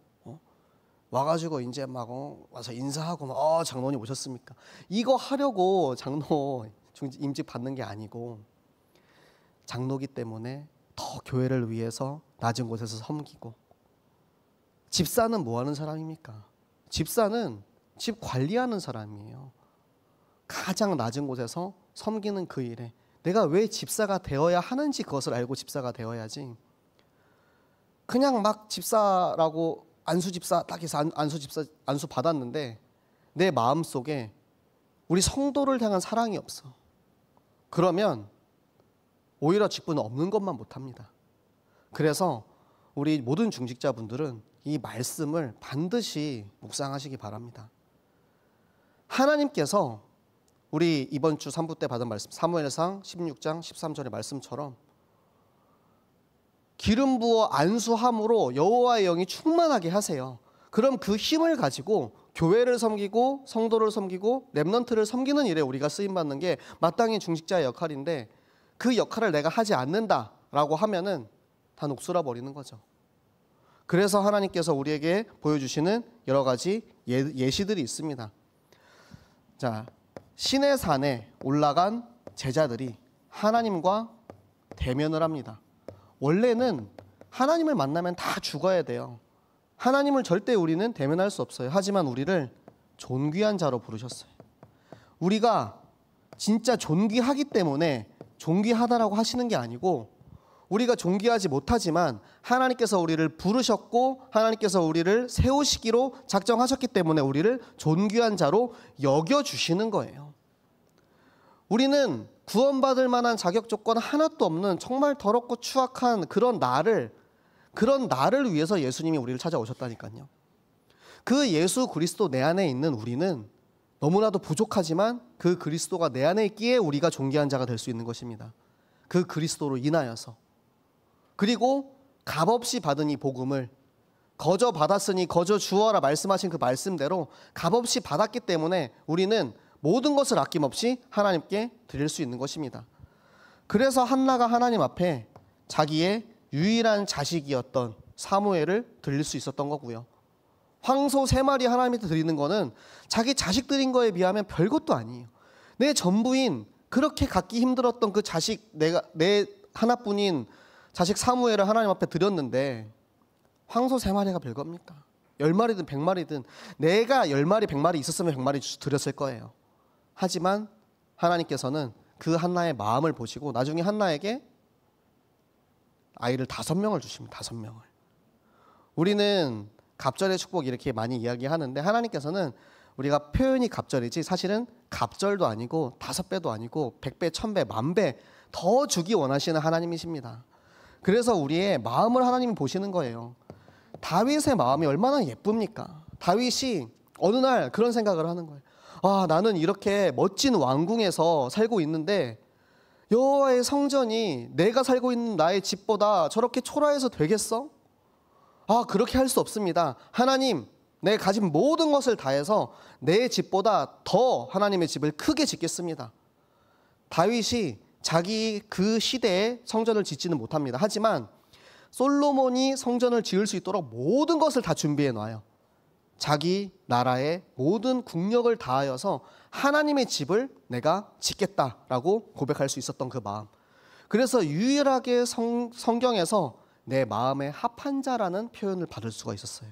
Speaker 1: 와가지고 이제 막 와서 인사하고 막 장로님 오셨습니까? 이거 하려고 장로 임직 받는 게 아니고, 장로기 때문에 더 교회를 위해서 낮은 곳에서 섬기고. 집사는 뭐 하는 사람입니까? 집사는 집 관리하는 사람이에요. 가장 낮은 곳에서 섬기는 그 일에 내가 왜 집사가 되어야 하는지 그것을 알고 집사가 되어야지, 그냥 막 집사라고 안수집사 딱 해서 안수 받았는데 내 마음속에 우리 성도를 향한 사랑이 없어. 그러면 오히려 직분은 없는 것만 못합니다. 그래서 우리 모든 중직자분들은 이 말씀을 반드시 묵상하시기 바랍니다. 하나님께서 우리 이번 주 3부 때 받은 말씀 사무엘상 16장 13절의 말씀처럼 기름 부어 안수함으로 여호와의 영이 충만하게 하세요. 그럼 그 힘을 가지고 교회를 섬기고 성도를 섬기고 렘넌트를 섬기는 일에 우리가 쓰임받는 게 마땅히 중직자의 역할인데, 그 역할을 내가 하지 않는다라고 하면은 다 녹슬어 버리는 거죠. 그래서 하나님께서 우리에게 보여주시는 여러 가지 예시들이 있습니다. 자, 시내 산에 올라간 제자들이 하나님과 대면을 합니다. 원래는 하나님을 만나면 다 죽어야 돼요. 하나님을 절대 우리는 대면할 수 없어요. 하지만 우리를 존귀한 자로 부르셨어요. 우리가 진짜 존귀하기 때문에 존귀하다라고 하시는 게 아니고, 우리가 존귀하지 못하지만 하나님께서 우리를 부르셨고 하나님께서 우리를 세우시기로 작정하셨기 때문에 우리를 존귀한 자로 여겨주시는 거예요. 우리는 구원받을 만한 자격 조건 하나도 없는 정말 더럽고 추악한 그런 나를 위해서 예수님이 우리를 찾아오셨다니까요. 그 예수 그리스도 내 안에 있는 우리는 너무나도 부족하지만 그 그리스도가 내 안에 있기에 우리가 존귀한 자가 될 수 있는 것입니다. 그 그리스도로 인하여서. 그리고 값없이 받은 이 복음을 거저 받았으니 거저 주어라 말씀하신 그 말씀대로 값없이 받았기 때문에 우리는 모든 것을 아낌없이 하나님께 드릴 수 있는 것입니다. 그래서 한나가 하나님 앞에 자기의 유일한 자식이었던 사무엘을 드릴 수 있었던 거고요. 황소 3마리 하나님한테 드리는 거는 자기 자식 드린 거에 비하면 별것도 아니에요. 내 전부인 그렇게 갖기 힘들었던 그 자식, 내 하나뿐인 자식 사무엘을 하나님 앞에 드렸는데 황소 3마리가 별겁니까? 10마리든 100마리든 내가 10마리 100마리 있었으면 100마리 드렸을 거예요. 하지만 하나님께서는 그 한나의 마음을 보시고 나중에 한나에게 아이를 5명을 주십니다. 5명을. 우리는 갑절의 축복 이렇게 많이 이야기하는데 하나님께서는 우리가 표현이 갑절이지 사실은 갑절도 아니고 5배도 아니고 100배, 1000배, 10,000배 더 주기 원하시는 하나님이십니다. 그래서 우리의 마음을 하나님이 보시는 거예요. 다윗의 마음이 얼마나 예쁩니까? 다윗이 어느 날 그런 생각을 하는 거예요. 아, 나는 이렇게 멋진 왕궁에서 살고 있는데 여호와의 성전이 내가 살고 있는 나의 집보다 저렇게 초라해서 되겠어? 아, 그렇게 할 수 없습니다. 하나님, 내가 가진 모든 것을 다해서 내 집보다 더 하나님의 집을 크게 짓겠습니다. 다윗이 자기 그 시대에 성전을 짓지는 못합니다. 하지만 솔로몬이 성전을 지을 수 있도록 모든 것을 다 준비해 놔요. 자기 나라의 모든 국력을 다하여서 하나님의 집을 내가 짓겠다라고 고백할 수 있었던 그 마음. 그래서 유일하게 성경에서 내 마음에 합한 자라는 표현을 받을 수가 있었어요.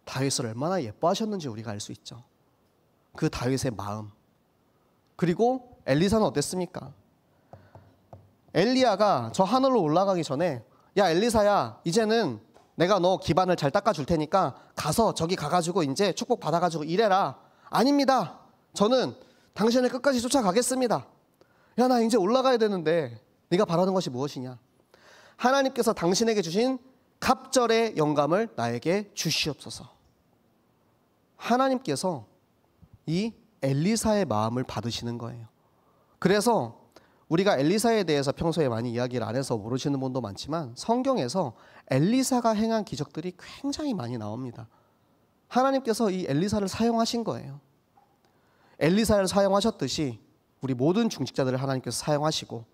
Speaker 1: 다윗을 얼마나 예뻐하셨는지 우리가 알 수 있죠. 그 다윗의 마음. 그리고 엘리사는 어땠습니까? 엘리야가 저 하늘로 올라가기 전에, 야 엘리사야, 이제는 내가 너 기반을 잘 닦아줄 테니까 가서 저기 가가지고 이제 축복 받아가지고 일해라. 아닙니다. 저는 당신을 끝까지 쫓아가겠습니다. 야, 나 이제 올라가야 되는데 네가 바라는 것이 무엇이냐? 하나님께서 당신에게 주신 갑절의 영감을 나에게 주시옵소서. 하나님께서 이 엘리사의 마음을 받으시는 거예요. 그래서 우리가 엘리사에 대해서 평소에 많이 이야기를 안 해서 모르시는 분도 많지만 성경에서 엘리사가 행한 기적들이 굉장히 많이 나옵니다. 하나님께서 이 엘리사를 사용하신 거예요. 엘리사를 사용하셨듯이 우리 모든 중직자들을 하나님께서 사용하시고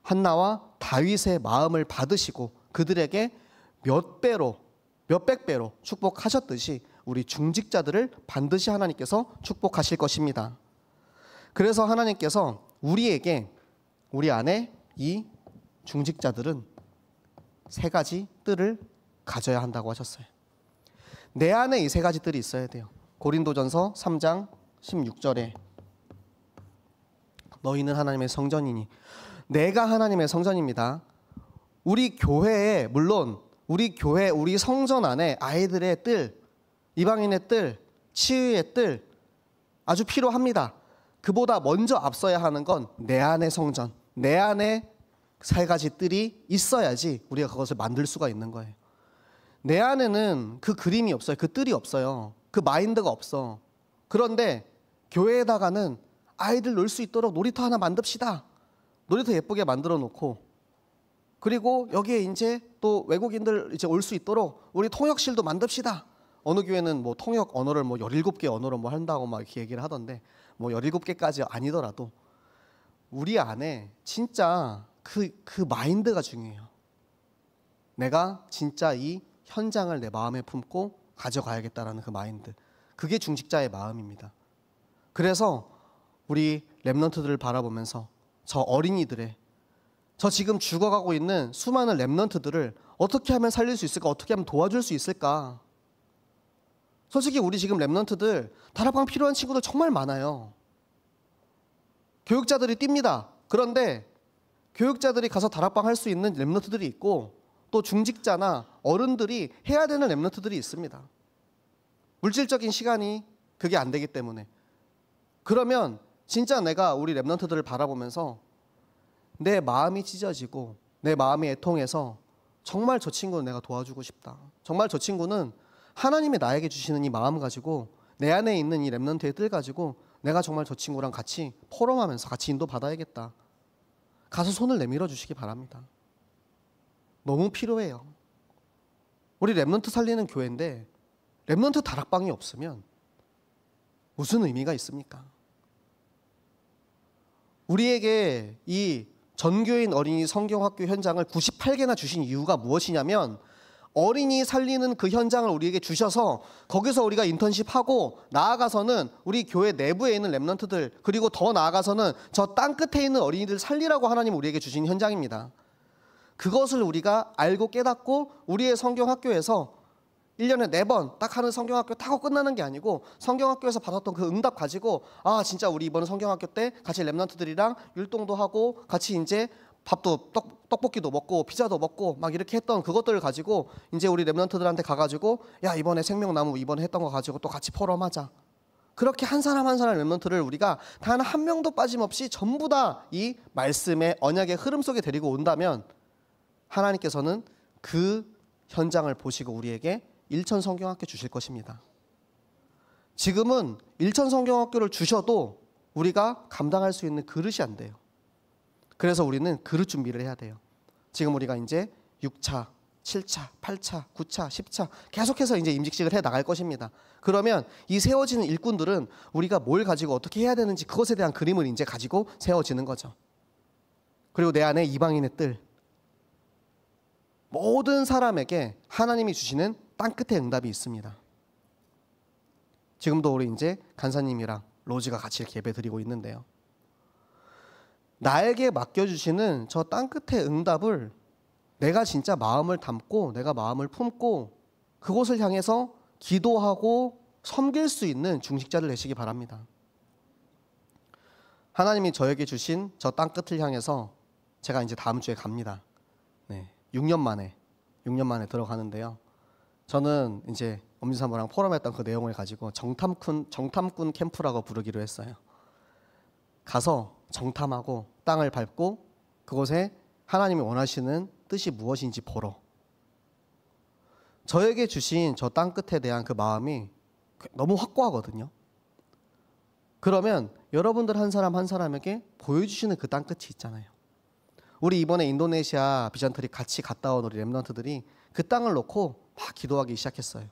Speaker 1: 한나와 다윗의 마음을 받으시고 그들에게 몇백 배로 축복하셨듯이 우리 중직자들을 반드시 하나님께서 축복하실 것입니다. 그래서 하나님께서 우리에게, 우리 안에 이 중직자들은 세 가지 뜰을 가져야 한다고 하셨어요. 내 안에 이 세 가지 뜰이 있어야 돼요. 고린도전서 3장 16절에 너희는 하나님의 성전이니. 내가 하나님의 성전입니다. 우리 교회에, 물론 우리 교회, 우리 성전 안에 아이들의 뜰, 이방인의 뜰, 치유의 뜰 아주 필요합니다. 그보다 먼저 앞서야 하는 건 내 안의 성전, 내 안에 세 가지 뜰이 있어야지 우리가 그것을 만들 수가 있는 거예요. 내 안에는 그 그림이 없어요. 그 뜰이 없어요. 그 마인드가 없어. 그런데 교회에다가는 아이들 놀 수 있도록 놀이터 하나 만듭시다. 놀이터 예쁘게 만들어 놓고, 그리고 여기에 이제 또 외국인들 이제 올 수 있도록 우리 통역실도 만듭시다. 어느 교회는 뭐 통역 언어를 뭐 17개 언어로 뭐 한다고 막 이렇게 얘기를 하던데, 뭐 17개까지 아니더라도 우리 안에 진짜 그 마인드가 중요해요. 내가 진짜 이 현장을 내 마음에 품고 가져가야겠다라는 그 마인드. 그게 중직자의 마음입니다. 그래서 우리 렘넌트들을 바라보면서 저 어린이들의, 저 지금 죽어가고 있는 수많은 렘넌트들을 어떻게 하면 살릴 수 있을까? 어떻게 하면 도와줄 수 있을까? 솔직히 우리 지금 렘넌트들 다락방 필요한 친구들 정말 많아요. 교육자들이 뜁니다. 그런데 교육자들이 가서 다락방 할 수 있는 렘넌트들이 있고, 또 중직자나 어른들이 해야 되는 렘넌트들이 있습니다. 물질적인 시간이 그게 안 되기 때문에. 그러면 진짜 내가 우리 렘넌트들을 바라보면서 내 마음이 찢어지고 내 마음이 애통해서 정말 저 친구는 내가 도와주고 싶다. 정말 저 친구는 하나님이 나에게 주시는 이 마음 가지고, 내 안에 있는 이 렘넌트의 뜰 가지고 내가 정말 저 친구랑 같이 포럼하면서 같이 인도받아야겠다. 가서 손을 내밀어 주시기 바랍니다. 너무 필요해요. 우리 렘넌트 살리는 교회인데 렘넌트 다락방이 없으면 무슨 의미가 있습니까? 우리에게 이 전교인 어린이 성경학교 현장을 98개나 주신 이유가 무엇이냐면, 어린이 살리는 그 현장을 우리에게 주셔서 거기서 우리가 인턴십하고 나아가서는 우리 교회 내부에 있는 렘넌트들, 그리고 더 나아가서는 저 땅 끝에 있는 어린이들 살리라고 하나님 우리에게 주신 현장입니다. 그것을 우리가 알고 깨닫고 우리의 성경학교에서 1년에 4번 딱 하는 성경학교 타고 끝나는 게 아니고, 성경학교에서 받았던 그 응답 가지고, 아 진짜 우리 이번 성경학교 때 같이 렘넌트들이랑 율동도 하고 같이 이제 밥도 떡볶이도 먹고 피자도 먹고 막 이렇게 했던 그것들을 가지고 이제 우리 렘넌트들한테 가가지고, 야 이번에 생명나무 이번에 했던 거 가지고 또 같이 포럼하자. 그렇게 한 사람 한 사람 렘넌트를 우리가 단 한 명도 빠짐없이 전부 다 이 말씀의 언약의 흐름 속에 데리고 온다면, 하나님께서는 그 현장을 보시고 우리에게 일천 성경학교 주실 것입니다. 지금은 일천 성경학교를 주셔도 우리가 감당할 수 있는 그릇이 안 돼요. 그래서 우리는 그릇 준비를 해야 돼요. 지금 우리가 이제 6차, 7차, 8차, 9차, 10차 계속해서 이제 임직식을 해 나갈 것입니다. 그러면 이 세워지는 일꾼들은 우리가 뭘 가지고 어떻게 해야 되는지 그것에 대한 그림을 이제 가지고 세워지는 거죠. 그리고 내 안에 이방인의 뜰, 모든 사람에게 하나님이 주시는 땅끝의 응답이 있습니다. 지금도 우리 이제 간사님이랑 로즈가 같이 이렇게 예배 드리고 있는데요. 나에게 맡겨주시는 저 땅끝의 응답을 내가 진짜 마음을 담고 내가 마음을 품고 그곳을 향해서 기도하고 섬길 수 있는 중직자를 되시기 바랍니다. 하나님이 저에게 주신 저 땅끝을 향해서 제가 이제 다음 주에 갑니다. 네, 6년 만에 들어가는데요. 저는 이제 엄지사모랑 포럼했던 그 내용을 가지고 정탐꾼 캠프라고 부르기로 했어요. 가서 정탐하고 땅을 밟고 그곳에 하나님이 원하시는 뜻이 무엇인지 보러. 저에게 주신 저 땅끝에 대한 그 마음이 너무 확고하거든요. 그러면 여러분들 한 사람 한 사람에게 보여주시는 그 땅끝이 있잖아요. 우리 이번에 인도네시아 비전트리 같이 갔다 온 우리 렘넌트들이 그 땅을 놓고 막 기도하기 시작했어요.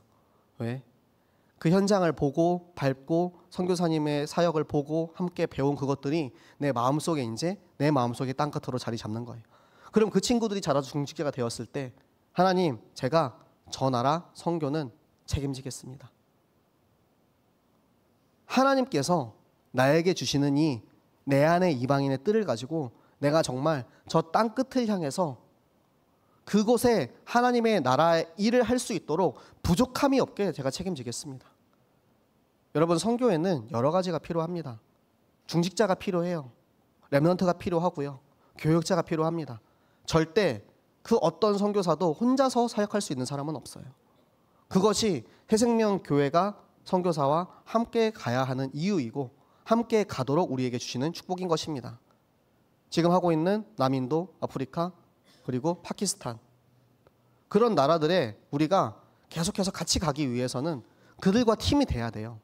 Speaker 1: 왜? 그 현장을 보고 밟고 선교사님의 사역을 보고 함께 배운 그것들이 내 마음속에 이제 내 마음속에 땅끝으로 자리 잡는 거예요. 그럼 그 친구들이 자라서 중직자가 되었을 때 하나님, 제가 저 나라 선교는 책임지겠습니다. 하나님께서 나에게 주시는 이 내 안의 이방인의 뜰을 가지고 내가 정말 저 땅끝을 향해서 그곳에 하나님의 나라의 일을 할 수 있도록 부족함이 없게 제가 책임지겠습니다. 여러분, 선교에는 여러 가지가 필요합니다. 중직자가 필요해요. 렘넌트가 필요하고요. 교역자가 필요합니다. 절대 그 어떤 선교사도 혼자서 사역할 수 있는 사람은 없어요. 그것이 새생명교회가 선교사와 함께 가야 하는 이유이고 함께 가도록 우리에게 주시는 축복인 것입니다. 지금 하고 있는 남인도, 아프리카, 그리고 파키스탄, 그런 나라들에 우리가 계속해서 같이 가기 위해서는 그들과 팀이 돼야 돼요.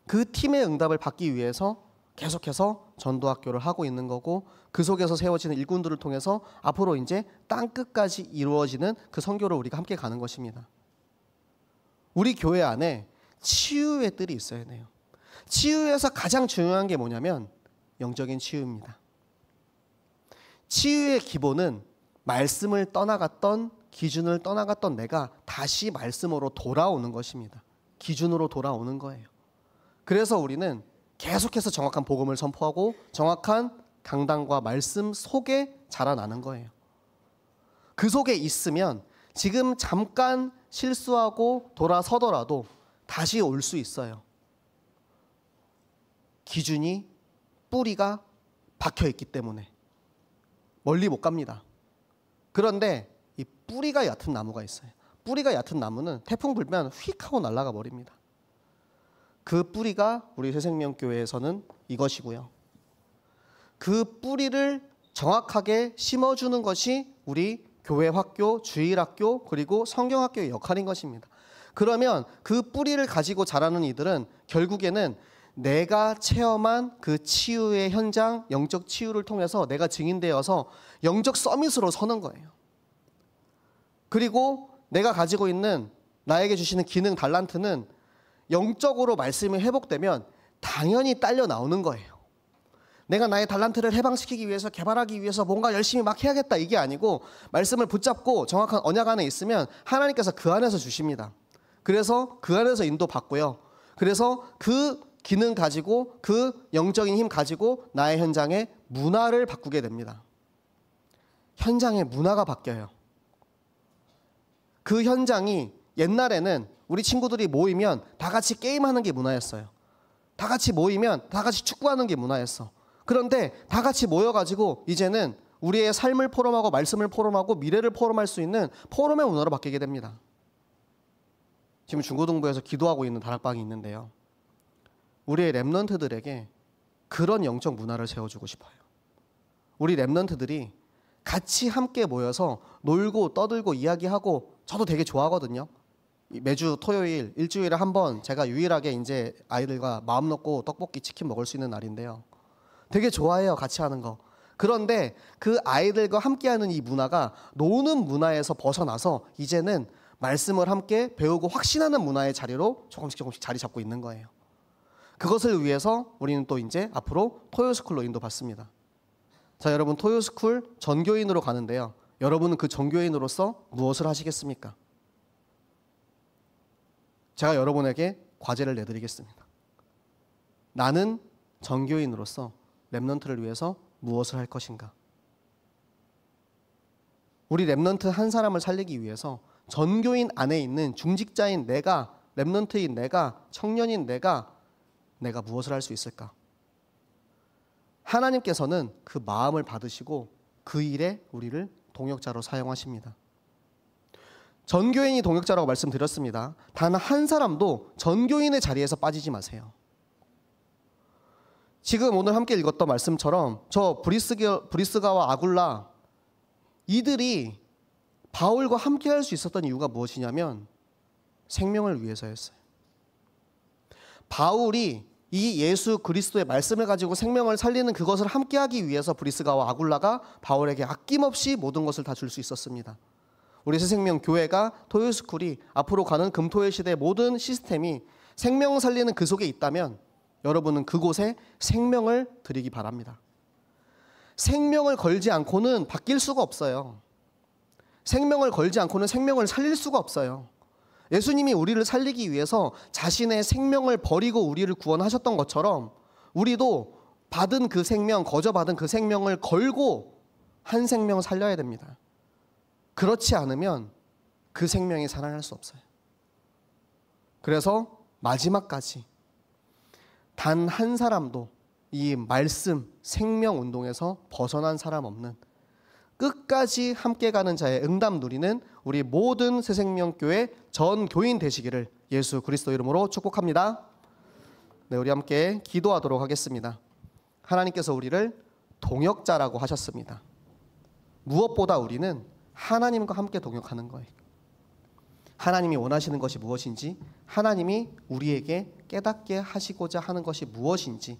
Speaker 1: 그 팀의 응답을 받기 위해서 계속해서 전도학교를 하고 있는 거고 그 속에서 세워지는 일꾼들을 통해서 앞으로 이제 땅끝까지 이루어지는 그 선교를 우리가 함께 가는 것입니다. 우리 교회 안에 치유의 뜰이 있어야 돼요. 치유에서 가장 중요한 게 뭐냐면 영적인 치유입니다. 치유의 기본은 말씀을 떠나갔던, 기준을 떠나갔던 내가 다시 말씀으로 돌아오는 것입니다. 기준으로 돌아오는 거예요. 그래서 우리는 계속해서 정확한 복음을 선포하고 정확한 강단과 말씀 속에 자라나는 거예요. 그 속에 있으면 지금 잠깐 실수하고 돌아서더라도 다시 올 수 있어요. 기준이, 뿌리가 박혀있기 때문에 멀리 못 갑니다. 그런데 이 뿌리가 얕은 나무가 있어요. 뿌리가 얕은 나무는 태풍 불면 휙 하고 날아가 버립니다. 그 뿌리가 우리 새생명교회에서는 이것이고요. 그 뿌리를 정확하게 심어주는 것이 우리 교회 학교, 주일학교, 그리고 성경학교의 역할인 것입니다. 그러면 그 뿌리를 가지고 자라는 이들은 결국에는 내가 체험한 그 치유의 현장, 영적 치유를 통해서 내가 증인되어서 영적 서밋으로 서는 거예요. 그리고 내가 가지고 있는 나에게 주시는 기능, 달란트는 영적으로 말씀이 회복되면 당연히 딸려 나오는 거예요. 내가 나의 달란트를 해방시키기 위해서, 개발하기 위해서 뭔가 열심히 막 해야겠다, 이게 아니고 말씀을 붙잡고 정확한 언약 안에 있으면 하나님께서 그 안에서 주십니다. 그래서 그 안에서 인도받고요. 그래서 그 기능 가지고, 그 영적인 힘 가지고 나의 현장의 문화를 바꾸게 됩니다. 현장의 문화가 바뀌어요. 그 현장이 옛날에는 우리 친구들이 모이면 다 같이 게임하는 게 문화였어요. 다 같이 모이면 다 같이 축구하는 게 문화였어. 그런데 다 같이 모여가지고 이제는 우리의 삶을 포럼하고 말씀을 포럼하고 미래를 포럼할 수 있는 포럼의 문화로 바뀌게 됩니다. 지금 중고등부에서 기도하고 있는 다락방이 있는데요. 우리의 렘넌트들에게 그런 영적 문화를 세워주고 싶어요. 우리 렘넌트들이 같이 함께 모여서 놀고 떠들고 이야기하고, 저도 되게 좋아하거든요. 매주 토요일, 일주일에 한 번 제가 유일하게 이제 아이들과 마음 놓고 떡볶이, 치킨 먹을 수 있는 날인데요. 되게 좋아해요, 같이 하는 거. 그런데 그 아이들과 함께하는 이 문화가 노는 문화에서 벗어나서 이제는 말씀을 함께 배우고 확신하는 문화의 자리로 조금씩 자리 잡고 있는 거예요. 그것을 위해서 우리는 또 이제 앞으로 토요스쿨로 인도받습니다. 자, 여러분, 토요스쿨 전교인으로 가는데요. 여러분은 그 전교인으로서 무엇을 하시겠습니까? 제가 여러분에게 과제를 내드리겠습니다. 나는 전교인으로서 렘넌트를 위해서 무엇을 할 것인가? 우리 렘넌트 한 사람을 살리기 위해서 전교인 안에 있는 중직자인 내가, 렘넌트인 내가, 청년인 내가 무엇을 할 수 있을까? 하나님께서는 그 마음을 받으시고 그 일에 우리를 동역자로 사용하십니다. 전교인이 동역자라고 말씀드렸습니다. 단 한 사람도 전교인의 자리에서 빠지지 마세요. 지금 오늘 함께 읽었던 말씀처럼 저 브리스가와 아굴라, 이들이 바울과 함께 할 수 있었던 이유가 무엇이냐면 생명을 위해서였어요. 바울이 이 예수 그리스도의 말씀을 가지고 생명을 살리는 그것을 함께 하기 위해서 브리스가와 아굴라가 바울에게 아낌없이 모든 것을 다 줄 수 있었습니다. 우리 새생명 교회가 토요스쿨이 앞으로 가는 금토일 시대의 모든 시스템이 생명을 살리는 그 속에 있다면 여러분은 그곳에 생명을 드리기 바랍니다. 생명을 걸지 않고는 바뀔 수가 없어요. 생명을 걸지 않고는 생명을 살릴 수가 없어요. 예수님이 우리를 살리기 위해서 자신의 생명을 버리고 우리를 구원하셨던 것처럼 우리도 받은 그 생명, 거저받은 그 생명을 걸고 한 생명을 살려야 됩니다. 그렇지 않으면 그 생명이 살아날 수 없어요. 그래서 마지막까지 단 한 사람도 이 말씀, 생명 운동에서 벗어난 사람 없는 끝까지 함께 가는 자의 응답 누리는 우리 모든 새생명교회 전 교인 되시기를 예수 그리스도 이름으로 축복합니다. 네, 우리 함께 기도하도록 하겠습니다. 하나님께서 우리를 동역자라고 하셨습니다. 무엇보다 우리는 하나님과 함께 동역하는 거예요. 하나님이 원하시는 것이 무엇인지, 하나님이 우리에게 깨닫게 하시고자 하는 것이 무엇인지,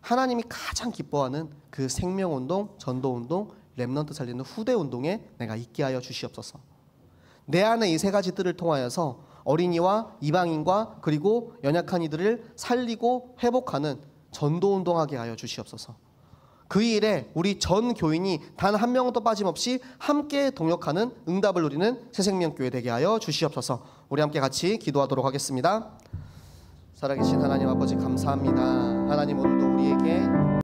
Speaker 1: 하나님이 가장 기뻐하는 그 생명운동, 전도운동, 렘넌트 살리는 후대운동에 내가 있게 하여 주시옵소서. 내 안에 이 세 가지 뜰을 통하여서 어린이와 이방인과 그리고 연약한 이들을 살리고 회복하는 전도운동하게 하여 주시옵소서. 그 일에 우리 전 교인이 단 한 명도 빠짐없이 함께 동역하는 응답을 누리는 새생명교회 되게 하여 주시옵소서. 우리 함께 같이 기도하도록 하겠습니다. 살아계신 하나님 아버지 감사합니다. 하나님 오늘도 우리에게